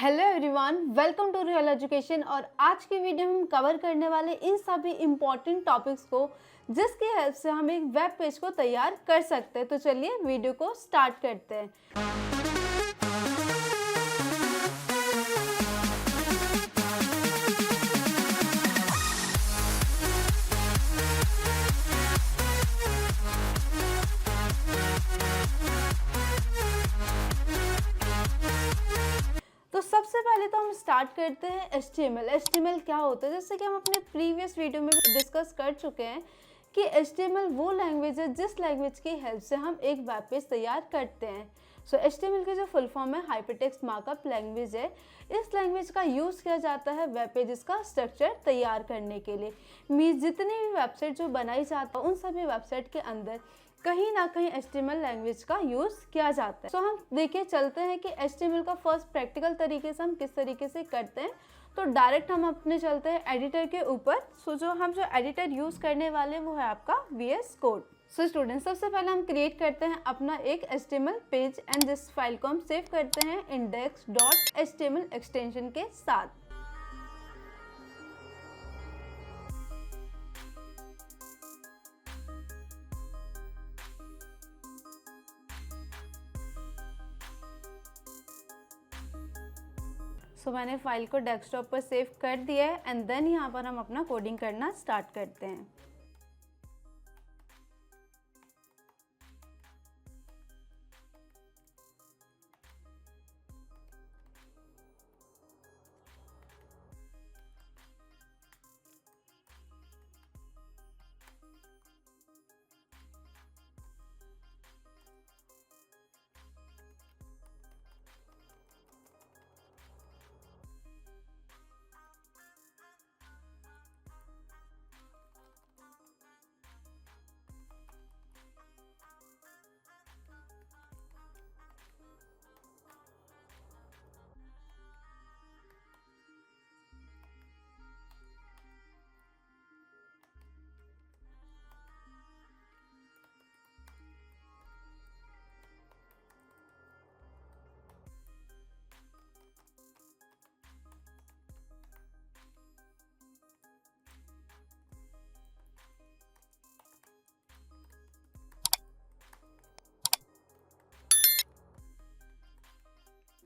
Hello everyone, welcome to real education. और आज की वीडियो में हम कवर करने वाले इन सभी इम्पॉर्टेंट टॉपिक्स को जिसकी हेल्प से हम एक वेब पेज को तैयार कर सकते हैं। तो चलिए वीडियो को स्टार्ट करते हैं। तो सबसे पहले तो हम स्टार्ट करते हैं HTML। HTML क्या होता है? जैसे कि हम अपने प्रीवियस वीडियो में डिस्कस कर चुके हैं कि HTML वो लैंग्वेज है जिस लैंग्वेज की हेल्प से हम एक वेब पेज तैयार करते हैं। सो HTML की जो फुल फॉर्म है हाइपरटेक्स्ट मार्कअप लैंग्वेज है। इस लैंग्वेज का यूज़ किया जाता है वेब पेजेस का स्ट्रक्चर तैयार करने के लिए। जितनी भी वेबसाइट जो बनाई जाती है उन सभी वेबसाइट के अंदर कहीं ना कहीं HTML लैंग्वेज का यूज़ किया जाता है। सो हम देखिए चलते हैं कि HTML का फर्स्ट प्रैक्टिकल तरीके से हम किस तरीके से करते हैं। तो डायरेक्ट हम अपने चलते हैं एडिटर के ऊपर। सो जो एडिटर यूज़ करने वाले वो है आपका VS कोड। सो स्टूडेंट, सबसे पहले हम क्रिएट करते हैं अपना एक HTML पेज एंड जिस फाइल को हम सेव करते हैं index.html एक्सटेंशन के साथ। सो मैंने फाइल को डेस्कटॉप पर सेव कर दिया है एंड देन यहाँ पर हम अपना कोडिंग करना स्टार्ट करते हैं।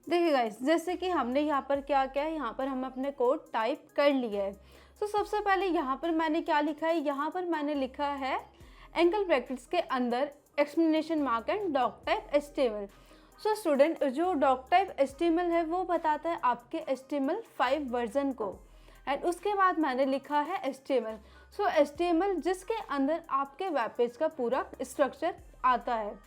देखिए गाइस, जैसे कि हमने यहाँ पर क्या किया है, यहाँ पर हम अपने कोड टाइप कर लिया है। तो सबसे पहले यहाँ पर मैंने क्या लिखा है, यहाँ पर मैंने लिखा है एंगल ब्रैकेट्स के अंदर explanation mark and doc type HTML। So student, जो डॉक टाइप HTML है वो बताता है आपके HTML5 वर्जन को एंड उसके बाद मैंने लिखा है HTML। सो HTML जिसके अंदर आपके वेब पेज का पूरा स्ट्रक्चर आता है।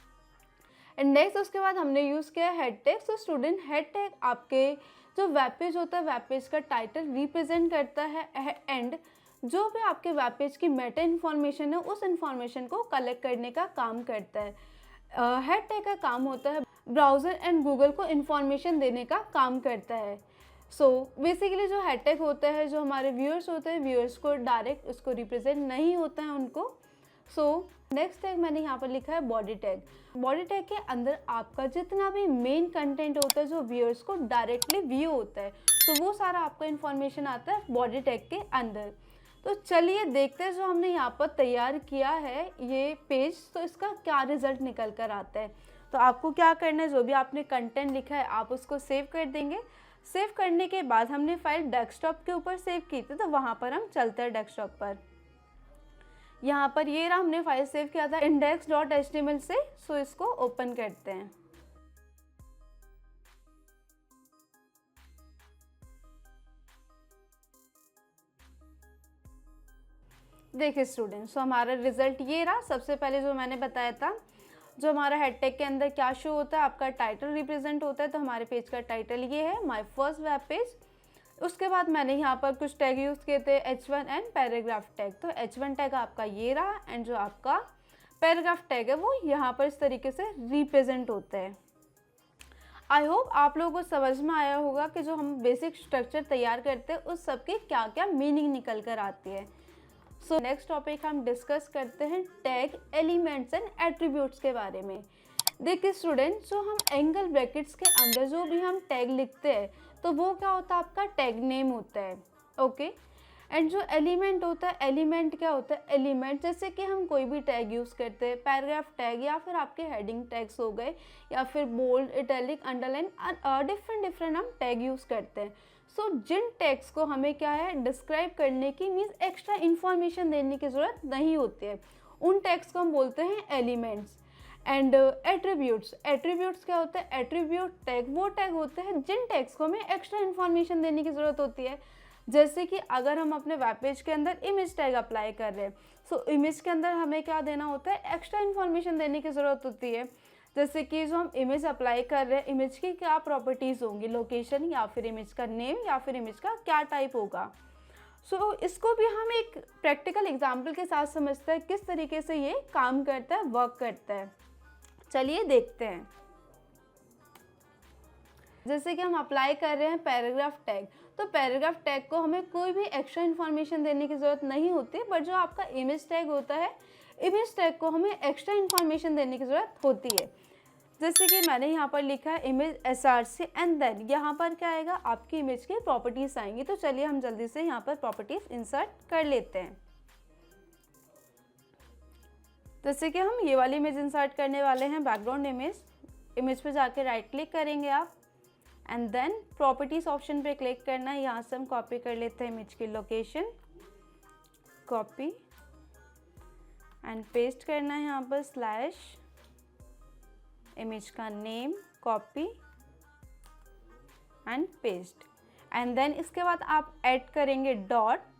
एंड नेक्स्ट उसके बाद हमने यूज़ किया head tag. So student, head tag आपके जो वेब पेज होता है वेब पेज का टाइटल रिप्रेजेंट करता है एंड जो भी आपके वेब पेज की मेटा इन्फॉर्मेशन है उस इन्फॉर्मेशन को कलेक्ट करने का काम करता है। हेड टैग का काम होता है ब्राउज़र एंड गूगल को इन्फॉर्मेशन देने का काम करता है। सो बेसिकली जो हेड टैग होता है, जो हमारे व्यूअर्स होते हैं, व्यूअर्स को डायरेक्ट उसको रिप्रेजेंट नहीं होता है उनको। सो नेक्स्ट टैग मैंने यहाँ पर लिखा है बॉडी टैग। बॉडी टैग के अंदर आपका जितना भी मेन कंटेंट होता है जो व्यूअर्स को डायरेक्टली व्यू होता है, तो वो सारा आपका इन्फॉर्मेशन आता है बॉडी टैग के अंदर। तो चलिए देखते हैं जो हमने यहाँ पर तैयार किया है ये पेज, तो इसका क्या रिजल्ट निकल कर आता है। तो आपको क्या करना है, जो भी आपने कंटेंट लिखा है आप उसको सेव कर देंगे। सेव करने के बाद हमने फाइल डेस्कटॉप के ऊपर सेव की थी, तो वहाँ पर हम चलते हैं डेस्कटॉप पर। यहाँ पर ये रहा, हमने फाइल सेव किया था index.html से। सो इसको ओपन करते हैं। देखिए स्टूडेंट, सो हमारा रिजल्ट ये रहा। सबसे पहले जो मैंने बताया था, जो हमारा हेड टैग के अंदर क्या शो होता है, आपका टाइटल रिप्रेजेंट होता है। तो हमारे पेज का टाइटल ये है, माय फर्स्ट वेब पेज। उसके बाद मैंने यहाँ पर कुछ टैग यूज़ किए थे, H1 एंड पैराग्राफ टैग। तो H1 टैग आपका ये रहा एंड जो आपका पैराग्राफ टैग है वो यहाँ पर इस तरीके से रिप्रेजेंट होता है। आई होप आप लोगों को समझ में आया होगा कि जो हम बेसिक स्ट्रक्चर तैयार करते हैं उस सब की क्या क्या मीनिंग निकल कर आती है। सो नेक्स्ट टॉपिक हम डिस्कस करते हैं टैग, एलिमेंट्स एंड एट्रीब्यूट्स के बारे में। देखिए स्टूडेंट, जो हम एंगल ब्रैकेट्स के अंदर जो भी हम टैग लिखते हैं तो वो क्या होता है, आपका टैग नेम होता है। ओके, एंड जो एलिमेंट होता है, एलिमेंट क्या होता है, एलिमेंट जैसे कि हम कोई भी टैग यूज़ करते हैं, पैराग्राफ टैग या फिर आपके हेडिंग टैग्स हो गए, या फिर बोल्ड, इटैलिक, अंडरलाइन, डिफरेंट हम टैग यूज़ करते हैं। सो जिन टैग्स को हमें क्या है, डिस्क्राइब करने की मीन्स एक्स्ट्रा इन्फॉर्मेशन देने की ज़रूरत नहीं होती है, उन टैग्स को हम बोलते हैं एलिमेंट्स। एंड एट्रीब्यूट्स, एट्रीब्यूट्स क्या होता है, एट्रीब्यूट टैग वो टैग होते हैं जिन टैग्स को हमें एक्स्ट्रा इन्फॉर्मेशन देने की ज़रूरत होती है। जैसे कि अगर हम अपने वेब पेज के अंदर इमेज टैग अप्लाई कर रहे हैं, सो इमेज के अंदर हमें क्या देना होता है, एक्स्ट्रा इन्फॉर्मेशन देने की ज़रूरत होती है। जैसे कि जो हम इमेज अप्लाई कर रहे हैं, इमेज की क्या प्रॉपर्टीज़ होंगी, लोकेशन, या फिर इमेज का नेम, या फिर इमेज का क्या टाइप होगा। सो इसको भी हम एक प्रैक्टिकल एग्जाम्पल के साथ समझते हैं किस तरीके से ये काम करता है, वर्क करता है। चलिए देखते हैं। जैसे कि हम अप्लाई कर रहे हैं पैराग्राफ टैग, तो पैराग्राफ टैग को हमें कोई भी एक्स्ट्रा इन्फॉर्मेशन देने की ज़रूरत नहीं होती, बट जो आपका इमेज टैग होता है, इमेज टैग को हमें एक्स्ट्रा इन्फॉर्मेशन देने की ज़रूरत होती है। जैसे कि मैंने यहाँ पर लिखा है इमेज SRC, एंड देन यहाँ पर क्या आएगा, आपकी इमेज की प्रॉपर्टीज़ आएंगी। तो चलिए हम जल्दी से यहाँ पर प्रॉपर्टीज़ इंसर्ट कर लेते हैं। जैसे कि हम ये वाली इमेज इंसर्ट करने वाले हैं, बैकग्राउंड इमेज। इमेज पे जाके राइट क्लिक करेंगे आप, एंड देन प्रॉपर्टीज ऑप्शन पे क्लिक करना है। यहाँ से हम कॉपी कर लेते हैं इमेज की लोकेशन, कॉपी एंड पेस्ट करना है यहाँ पर स्लैश, इमेज का name, copy and paste, and then इसके बाद आप ऐड करेंगे डॉट।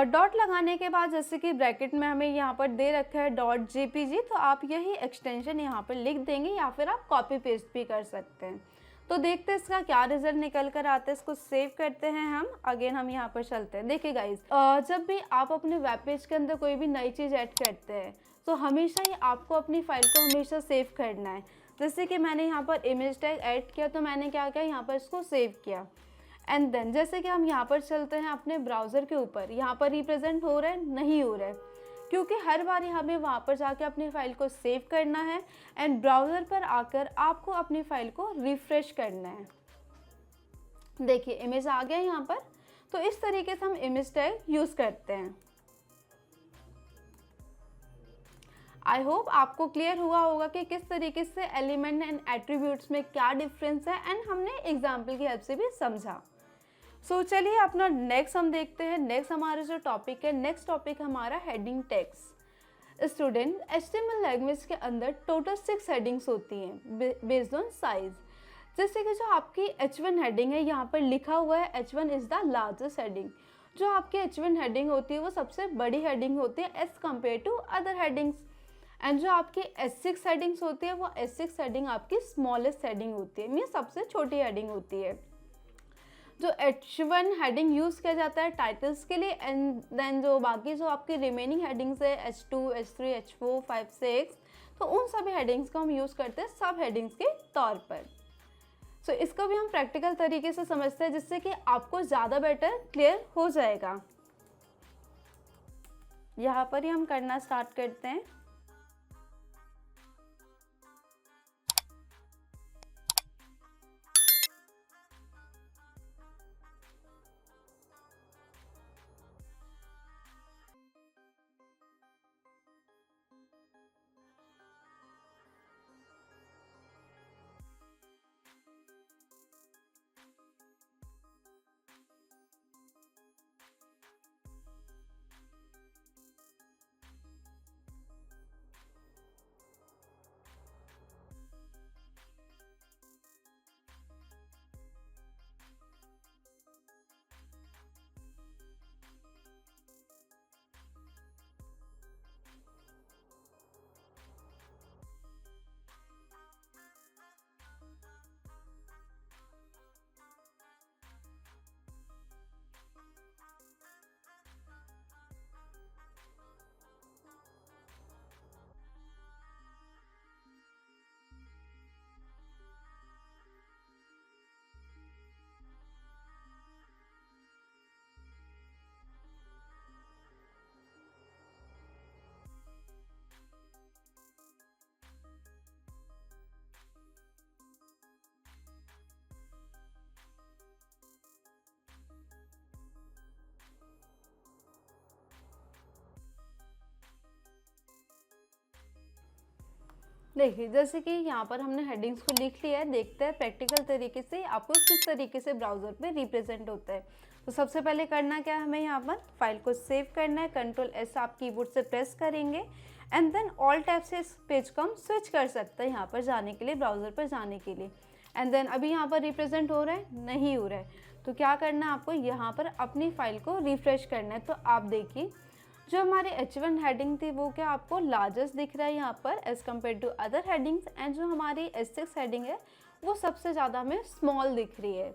डॉट लगाने के बाद जैसे कि ब्रैकेट में हमें यहाँ पर दे रखा है .jpg, तो आप यही एक्सटेंशन यहाँ पर लिख देंगे, या फिर आप कॉपी पेस्ट भी कर सकते हैं। तो देखते हैं इसका क्या रिजल्ट निकल कर आता है। इसको सेव करते हैं हम, अगेन हम यहाँ पर चलते हैं। देखिए गाइज, जब भी आप अपने वेब पेज के अंदर कोई भी नई चीज़ ऐड करते हैं, तो हमेशा ही आपको अपनी फाइल को हमेशा सेव करना है। जैसे कि मैंने यहाँ पर इमेज टैग ऐड किया, तो मैंने क्या किया, यहाँ पर इसको सेव किया, एंड देन जैसे कि हम यहाँ पर चलते हैं अपने ब्राउज़र के ऊपर, यहाँ पर रिप्रेजेंट हो रहा है, नहीं हो रहा है, क्योंकि हर बार हमें वहाँ पर जाके अपनी फ़ाइल को सेव करना है, एंड ब्राउज़र पर आकर आपको अपनी फ़ाइल को रिफ़्रेश करना है। देखिए इमेज आ गया यहाँ पर। तो इस तरीके से हम इमेज टैग यूज़ करते हैं। आई होप आपको क्लियर हुआ होगा कि किस तरीके से एलिमेंट एंड एट्रीब्यूट्स में क्या डिफरेंस है, एंड हमने एग्जाम्पल की हेल्प से भी समझा। सो चलिए अपना नेक्स्ट हम देखते हैं। नेक्स्ट हमारा जो टॉपिक है, नेक्स्ट टॉपिक हमारा heading tags. Student, HTML language के अंदर टोटल 6 हेडिंग्स होती हैं बेस्ड ऑन साइज। जैसे कि जो आपकी H1 हेडिंग है, यहाँ पर लिखा हुआ है H1 is the largest heading. जो आपकी H1 हेडिंग होती है वो सबसे बड़ी हेडिंग होती है as compare to other headings. And जो आपकी S6 हेडिंग्स होती है, वो S6 हेडिंग आपकी स्मॉलेस्ट हेडिंग होती है, मीन्स सबसे छोटी हेडिंग होती है। जो H1 हेडिंग यूज़ किया जाता है टाइटल्स के लिए, एंड देन जो बाकी जो आपकी रिमेनिंग हेडिंग्स है H2, H3, H4, 5, 6, तो उन सभी हेडिंग्स को हम यूज़ करते हैं सब हेडिंग्स के तौर पर। सो इसको भी हम प्रैक्टिकल तरीके से समझते हैं, जिससे कि आपको ज़्यादा बेटर क्लियर हो जाएगा। यहाँ पर ही हम करना स्टार्ट करते हैं। देखिए जैसे कि यहाँ पर हमने हेडिंग्स को लिख लिया है, देखते हैं प्रैक्टिकल तरीके से आपको किस तरीके से ब्राउज़र पे रिप्रेजेंट होता है। तो सबसे पहले करना क्या है, हमें यहाँ पर फाइल को सेव करना है। Ctrl+S आप कीबोर्ड से प्रेस करेंगे एंड देन ऑल टैब से इस पेज को हम स्विच कर सकते हैं यहाँ पर जाने के लिए, ब्राउज़र पर जाने के लिए। एंड देन अभी यहाँ पर रिप्रेजेंट हो रहा है, नहीं हो रहा है, तो क्या करना है आपको यहाँ पर अपनी फाइल को रिफ्रेश करना है। तो आप देखिए जो हमारे H1 हेडिंग थी वो क्या आपको लार्जेस्ट दिख रहा है यहाँ पर as compare to other headings, and जो हमारी H6 हेडिंग है वो सबसे ज़्यादा हमें स्मॉल दिख रही है।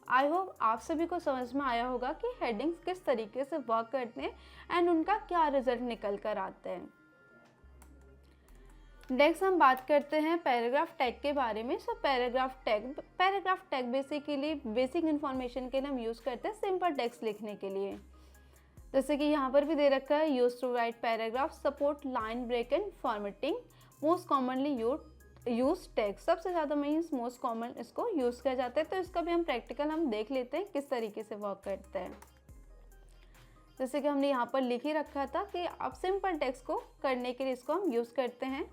आई होप आप सभी को समझ में आया होगा कि हेडिंग्स किस तरीके से वर्क करते हैं एंड उनका क्या रिजल्ट निकल कर आते हैं। नेक्स्ट हम बात करते हैं पैराग्राफ टैग के बारे में। So paragraph tag basically basic information के लिए हम यूज़ करते हैं सिंपल टेक्स्ट लिखने के लिए। जैसे कि यहाँ पर भी दे रखा है use to write paragraph, support line break and formatting, most commonly use text. सबसे ज़्यादा मीन्स मोस्ट कॉमन इसको यूज़ किया जाता है। तो इसका भी हम प्रैक्टिकल हम देख लेते हैं किस तरीके से वर्क करता है। जैसे कि हमने यहाँ पर लिख ही रखा था कि आप सिंपल टेक्स्ट को करने के लिए इसको हम यूज़ करते हैं।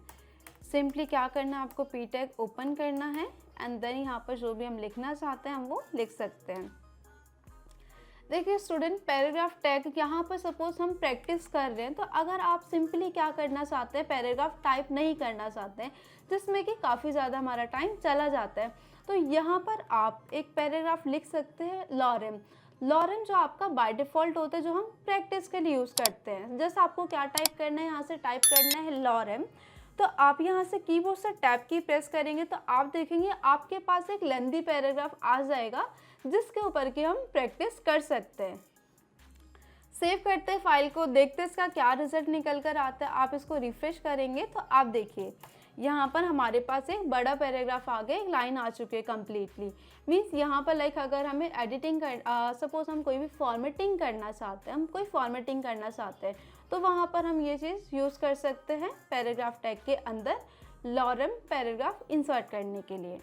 सिंपली क्या करना है, आपको पी टैग ओपन करना है एंड देन यहाँ पर जो भी हम लिखना चाहते हैं हम वो लिख सकते हैं। देखिए स्टूडेंट, पैराग्राफ टैग यहाँ पर सपोज हम प्रैक्टिस कर रहे हैं, तो अगर आप सिंपली क्या करना चाहते हैं, पैराग्राफ टाइप नहीं करना चाहते हैं जिसमें कि काफ़ी ज़्यादा हमारा टाइम चला जाता है, तो यहाँ पर आप एक पैराग्राफ लिख सकते हैं लॉरेम जो आपका बाय डिफ़ॉल्ट होता है, जो हम प्रैक्टिस के लिए यूज़ करते हैं। जैसे आपको क्या टाइप करना है, यहाँ से टाइप करना है लॉरेम, तो आप यहाँ से कीबोर्ड से टैब की प्रेस करेंगे तो आप देखेंगे आपके पास एक लेंथी पैराग्राफ आ जाएगा जिसके ऊपर की हम प्रैक्टिस कर सकते हैं। सेव करते हैं फाइल को, देखते हैं इसका क्या रिजल्ट निकल कर आता है। आप इसको रिफ्रेश करेंगे तो आप देखिए यहाँ पर हमारे पास एक बड़ा पैराग्राफ आ गया, एक लाइन आ चुकी है कम्प्लीटली। मीन्स यहाँ पर लाइक अगर हमें एडिटिंग सपोज हम कोई भी फॉर्मेटिंग करना चाहते हैं, हम कोई फॉर्मेटिंग करना चाहते हैं, तो वहाँ पर हम ये चीज़ यूज़ कर सकते हैं पैराग्राफ टैग के अंदर लॉरेम पैराग्राफ इंसर्ट करने के लिए।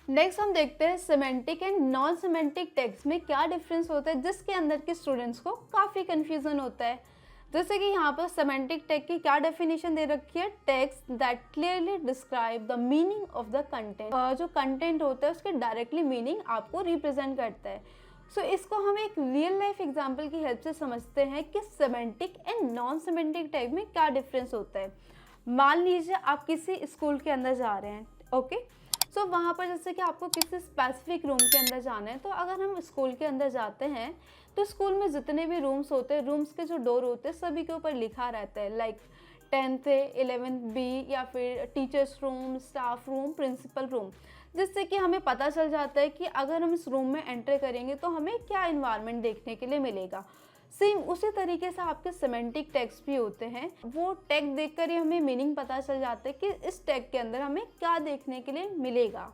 नेक्स्ट हम देखते हैं semantic and non semantic tags में क्या डिफरेंस होता है, जिसके अंदर के स्टूडेंट्स को काफ़ी कन्फ्यूज़न होता है। जैसे कि यहाँ पर सिमेंटिक टैग की क्या डेफिनेशन दे रखी है, tags that clearly describe the meaning of the content. जो कंटेंट होता है उसके डायरेक्टली मीनिंग आपको रिप्रेजेंट करता है। सो इसको हम एक रियल लाइफ एग्जांपल की हेल्प से समझते हैं कि semantic and non semantic tag में क्या डिफरेंस होता है। मान लीजिए आप किसी स्कूल के अंदर जा रहे हैं, ओके, सो वहाँ पर जैसे कि आपको किसी स्पेसिफिक रूम के अंदर जाना है, तो अगर हम स्कूल के अंदर जाते हैं तो स्कूल में जितने भी रूम्स होते हैं, रूम्स के जो डोर होते हैं सभी के ऊपर लिखा रहता है like 10th A, 11th B या फिर teachers room, staff room, principal room, जिससे कि हमें पता चल जाता है कि अगर हम इस रूम में एंटर करेंगे तो हमें क्या इन्वायरमेंट देखने के लिए मिलेगा। सेम उसी तरीके से आपके सिमेंटिक टैग्स भी होते हैं, वो टैग देखकर ही हमें मीनिंग पता चल जाता है कि इस टैग के अंदर हमें क्या देखने के लिए मिलेगा।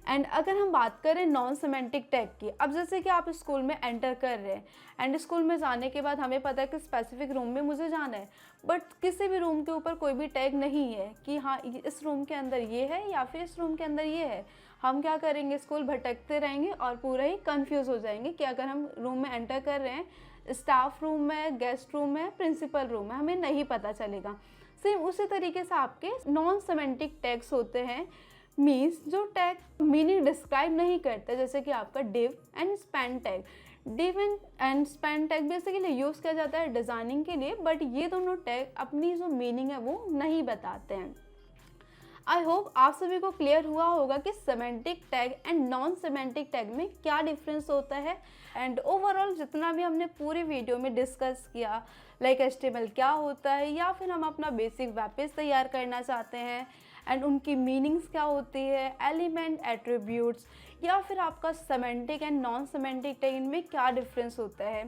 एंड अगर हम बात करें नॉन सिमेंटिक टैग की, अब जैसे कि आप स्कूल में एंटर कर रहे हैं एंड स्कूल में जाने के बाद हमें पता है कि स्पेसिफिक रूम में मुझे जाना है, बट किसी भी रूम के ऊपर कोई भी टैग नहीं है कि हाँ इस रूम के अंदर ये है या फिर इस रूम के अंदर ये है। हम क्या करेंगे, स्कूल भटकते रहेंगे और पूरा ही कंफ्यूज हो जाएंगे कि अगर हम रूम में एंटर कर रहे हैं, स्टाफ रूम है, गेस्ट रूम है, प्रिंसिपल रूम है, हमें नहीं पता चलेगा। सेम उसी तरीके से आपके नॉन सिमेंटिक टैग्स होते हैं, मीन्स जो टैग मीनिंग डिस्क्राइब नहीं करते, जैसे कि आपका div and span tag. Div and span tag basically use किया जाता है डिज़ाइनिंग के लिए, बट ये दोनों टैग अपनी जो मीनिंग है वो नहीं बताते हैं। आई होप आप सभी को क्लियर हुआ होगा कि semantic tag and non semantic tag में क्या डिफरेंस होता है। एंड ओवरऑल जितना भी हमने पूरी वीडियो में डिस्कस किया, लाइक HTML क्या होता है, या फिर हम अपना बेसिक वेब पेज तैयार करना चाहते हैं एंड उनकी मीनिंग्स क्या होती है, एलिमेंट, एट्रीब्यूट्स, या फिर आपका semantic and non semantic tag इनमें क्या डिफरेंस होता है।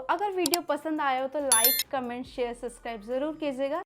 अगर वीडियो पसंद आया हो तो लाइक, कमेंट, शेयर, सब्सक्राइब ज़रूर कीजिएगा।